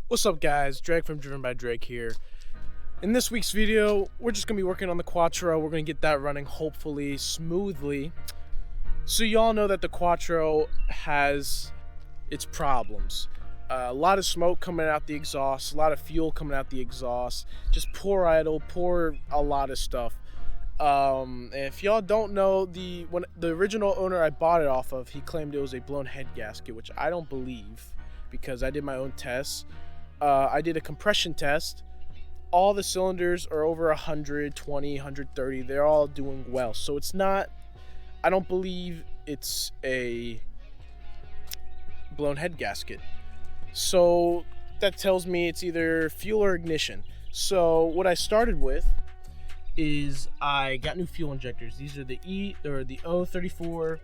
What's up guys, Drake from Driven by Drake here. In this week's video, we're just going to be working on the Quattro. We're going to get that running hopefully smoothly. So y'all know that the Quattro has its problems. A lot of smoke coming out the exhaust, a lot of fuel coming out the exhaust, just poor idle, poor a lot of stuff. And if y'all don't know, the original owner I bought it off of, he claimed it was a blown head gasket, which I don't believe because I did my own tests. I did a compression test. All the cylinders are over 120, 130. They're all doing well. So it's not, I don't believe it's a blown head gasket. So that tells me it's either fuel or ignition. So what I started with is I got new fuel injectors. These are the the O34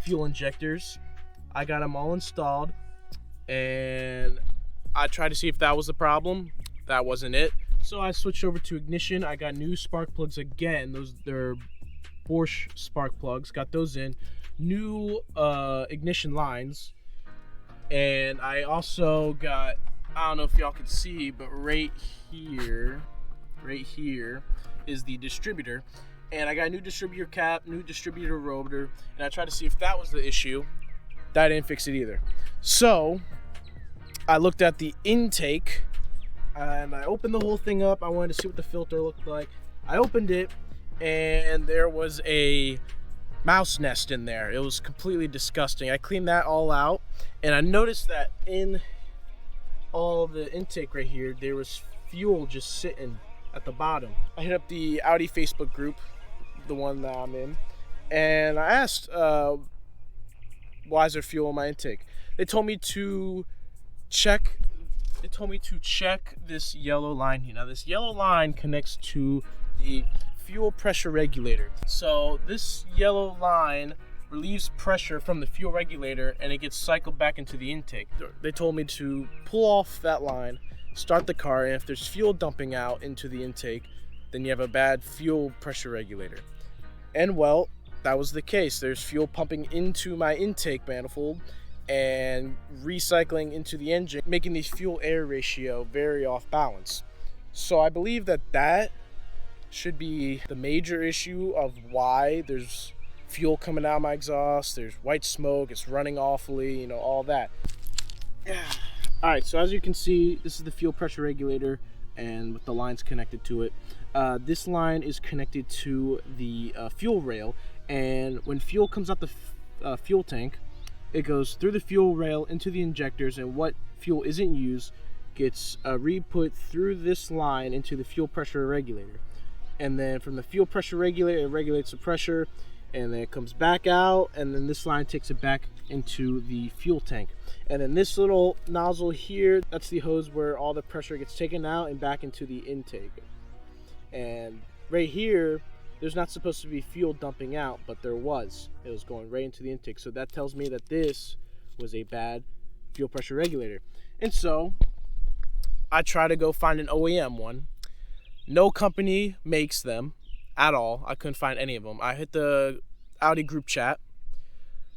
fuel injectors. I got them all installed and I tried to see if that was the problem. That wasn't it. So I switched over to ignition. I got new spark plugs again. They're Bosch spark plugs. Got those in. New ignition lines. And I also got, I don't know if y'all can see, but right here is the distributor. And I got a new distributor cap, new distributor rotor. And I tried to see if that was the issue. That didn't fix it either. So I looked at the intake and I opened the whole thing up. I wanted to see what the filter looked like. I opened it and there was a mouse nest in there. It was completely disgusting. I cleaned that all out and I noticed that in all the intake right here, there was fuel just sitting at the bottom. I hit up the Audi Facebook group, the one that I'm in, and I asked, why is there fuel in my intake? They told me to check this yellow line here. Now this yellow line connects to the fuel pressure regulator. So this yellow line relieves pressure from the fuel regulator and it gets cycled back into the intake. They told me to pull off that line, start the car, and if there's fuel dumping out into the intake, then you have a bad fuel pressure regulator. And well, that was the case. There's fuel pumping into my intake manifold and recycling into the engine, making the fuel-air ratio very off balance. So I believe that should be the major issue of why there's fuel coming out of my exhaust, there's white smoke, it's running awfully, all that. Alright, so as you can see, this is the fuel pressure regulator and with the lines connected to it. This line is connected to the fuel rail, and when fuel comes out the fuel tank, it goes through the fuel rail into the injectors, and what fuel isn't used gets re-put through this line into the fuel pressure regulator. And then from the fuel pressure regulator, it regulates the pressure, and then it comes back out, and then this line takes it back into the fuel tank. And then this little nozzle here, that's the hose where all the pressure gets taken out and back into the intake. And right here, there's not supposed to be fuel dumping out, but there was. It was going right into the intake. So that tells me that this was a bad fuel pressure regulator. And so I try to go find an OEM one. No company makes them at all. I couldn't find any of them. I hit the Audi group chat.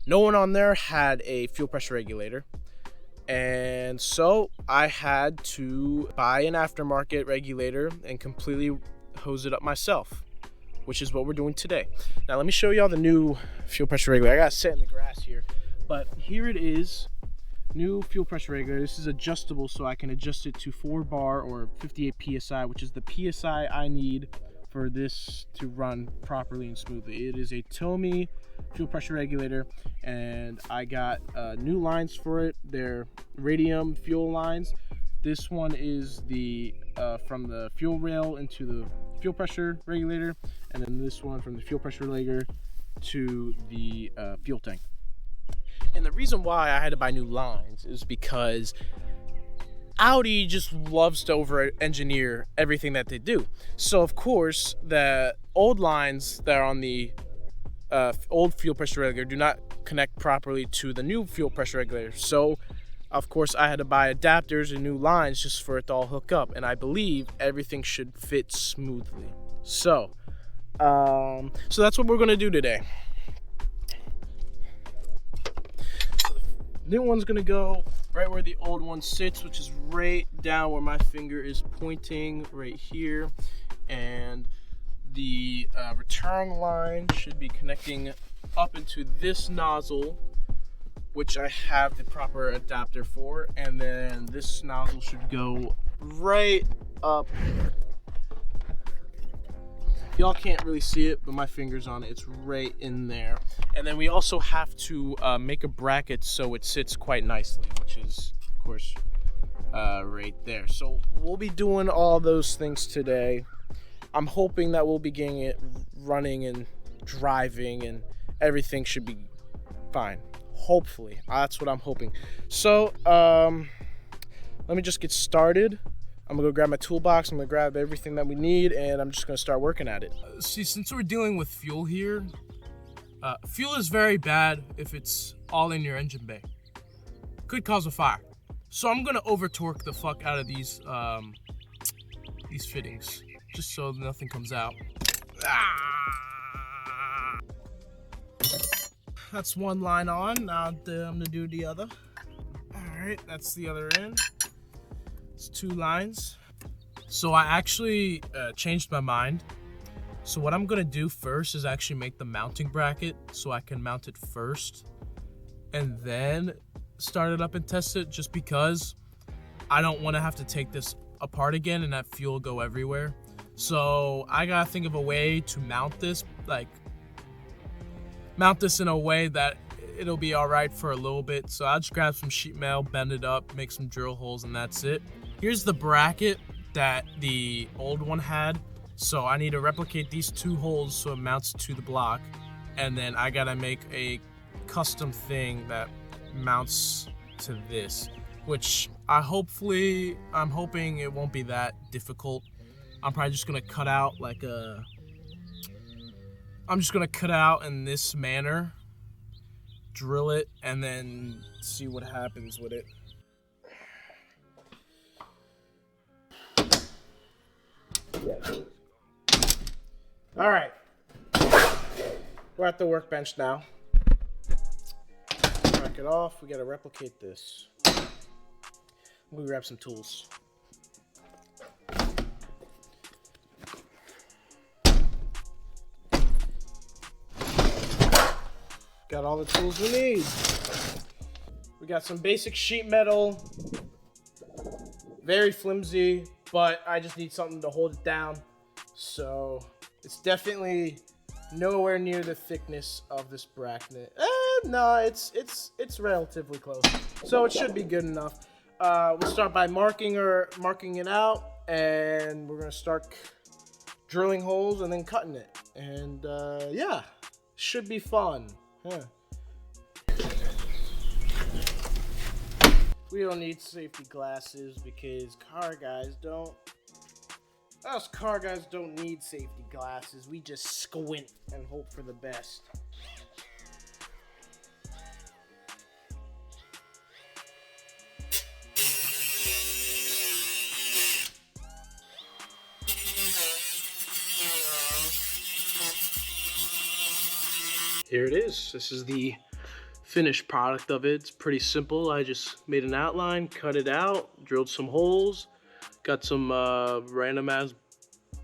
No one on there had a fuel pressure regulator. And so I had to buy an aftermarket regulator and completely hose it up myself, which is what we're doing today. Now let me show y'all the new fuel pressure regulator. I gotta sit in the grass here, but here it is. New fuel pressure regulator. This is adjustable, so I can adjust it to 4 bar or 58 psi, which is the psi I need for this to run properly and smoothly. It is a Tomy fuel pressure regulator, and I got new lines for it. They're radium fuel lines. This one is the from the fuel rail into the fuel pressure regulator, and then this one from the fuel pressure regulator to the fuel tank. And the reason why I had to buy new lines is because Audi just loves to over-engineer everything that they do. So of course, the old lines that are on the old fuel pressure regulator do not connect properly to the new fuel pressure regulator. So of course, I had to buy adapters and new lines just for it to all hook up. And I believe everything should fit smoothly. So that's what we're gonna do today. New one's gonna go right where the old one sits, which is right down where my finger is pointing right here. And the return line should be connecting up into this nozzle, which I have the proper adapter for. And then this nozzle should go right up. Y'all can't really see it, but my finger's on it. It's right in there. And then we also have to make a bracket so it sits quite nicely, which is, of course, right there. So we'll be doing all those things today. I'm hoping that we'll be getting it running and driving, and everything should be fine. Hopefully. That's what I'm hoping. So, let me just get started. I'm gonna go grab my toolbox, I'm gonna grab everything that we need, and I'm just gonna start working at it. See, since we're dealing with fuel here, fuel is very bad if it's all in your engine bay. Could cause a fire. So I'm gonna over torque the fuck out of these fittings, just so nothing comes out. That's one line on, now I'm gonna do the other. All right, that's the other end. It's 2 lines. So I actually changed my mind. So what I'm gonna do first is actually make the mounting bracket so I can mount it first and then start it up and test it, just because I don't want to have to take this apart again and that fuel go everywhere. So I gotta think of a way to mount this, like mount this in a way that it'll be all right for a little bit. So I'll just grab some sheet metal, bend it up, make some drill holes, and that's it. Here's the bracket that the old one had. So I need to replicate these 2 holes so it mounts to the block. And then I gotta make a custom thing that mounts to this, which I'm hoping it won't be that difficult. I'm probably just gonna cut out I'm just gonna cut out in this manner, drill it, and then see what happens with it. All right, we're at the workbench now. Crack it off. We gotta replicate this. I'm gonna grab some tools. Got all the tools we need. We got some basic sheet metal, very flimsy, but I just need something to hold it down. So it's definitely nowhere near the thickness of this bracket. No, it's relatively close. So it should be good enough. We'll start by marking it out, and we're gonna start drilling holes and then cutting it. And yeah, should be fun. Huh. We don't need safety glasses because us car guys don't need safety glasses. We just squint and hope for the best. Here it is. This is the finished product of it. It's pretty simple. I just made an outline, cut it out, drilled some holes, got some random ass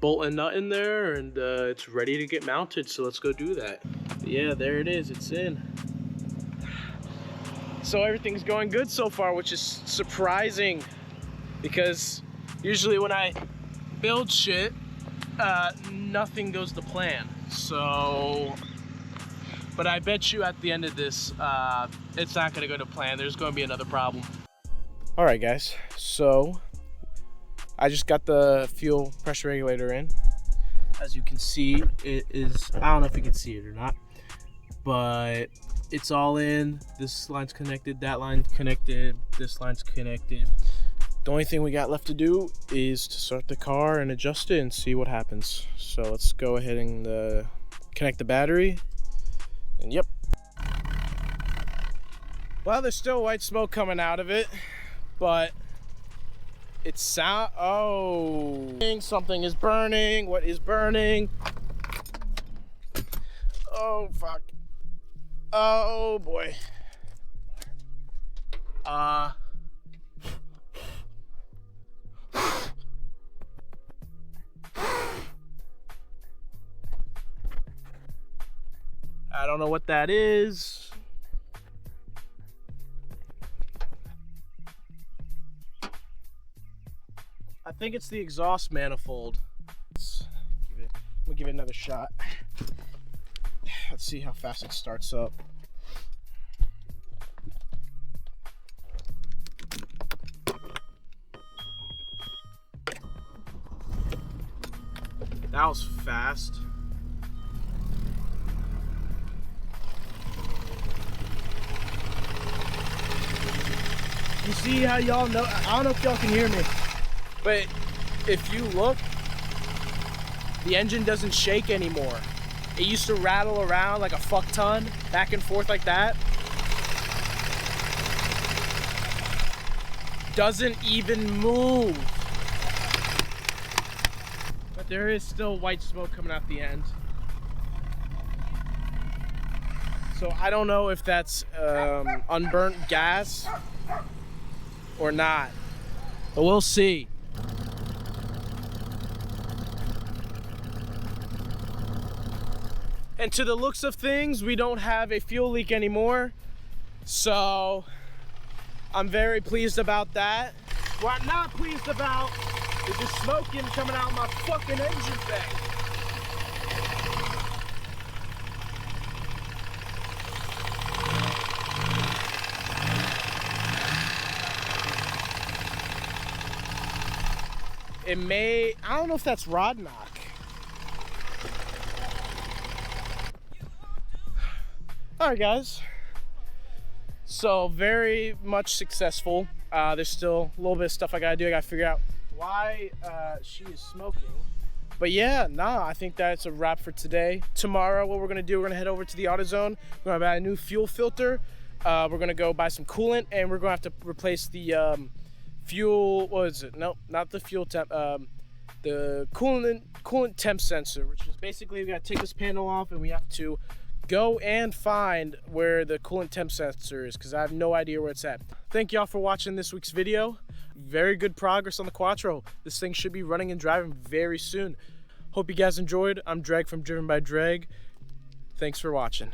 bolt and nut in there, and it's ready to get mounted. So let's go do that. Yeah, there it is. It's in. So everything's going good so far, which is surprising because usually when I build shit, nothing goes to plan. So, but I bet you at the end of this, it's not gonna go to plan. There's gonna be another problem. All right, guys, so I just got the fuel pressure regulator in. As you can see, it is, I don't know if you can see it or not, but it's all in. This line's connected, that line's connected, this line's connected. The only thing we got left to do is to start the car and adjust it and see what happens. So let's go ahead and connect the battery. And yep. Well, there's still white smoke coming out of it, but it's oh, something is burning. What is burning? Oh, fuck. Oh, boy. I don't know what that is. I think it's the exhaust manifold. We'll give it another shot. Let's see how fast it starts up. That was fast. You see how y'all know? I don't know if y'all can hear me, but if you look, the engine doesn't shake anymore. It used to rattle around like a fuck ton, back and forth like that. Doesn't even move. But there is still white smoke coming out the end. So I don't know if that's unburnt gas or not, but we'll see. And to the looks of things, we don't have a fuel leak anymore. So I'm very pleased about that. What I'm not pleased about is the smoking coming out of my fucking engine bay. It may, I don't know if that's rod knock. Alright guys, so very much successful. There's still a little bit of stuff I gotta do. I gotta figure out why she is smoking. But yeah, I think that's a wrap for today. Tomorrow what we're gonna do, we're gonna head over to the AutoZone. We're gonna buy a new fuel filter. We're gonna go buy some coolant, and we're gonna have to replace the fuel, what is it? Nope, not the fuel temp, the coolant temp sensor, which is basically we gotta take this panel off and we have to go and find where the coolant temp sensor is, because I have no idea where it's at. Thank y'all for watching this week's video. Very good progress on the Quattro. This thing should be running and driving very soon. Hope you guys enjoyed. I'm Dreg from Driven by Dreg. Thanks for watching.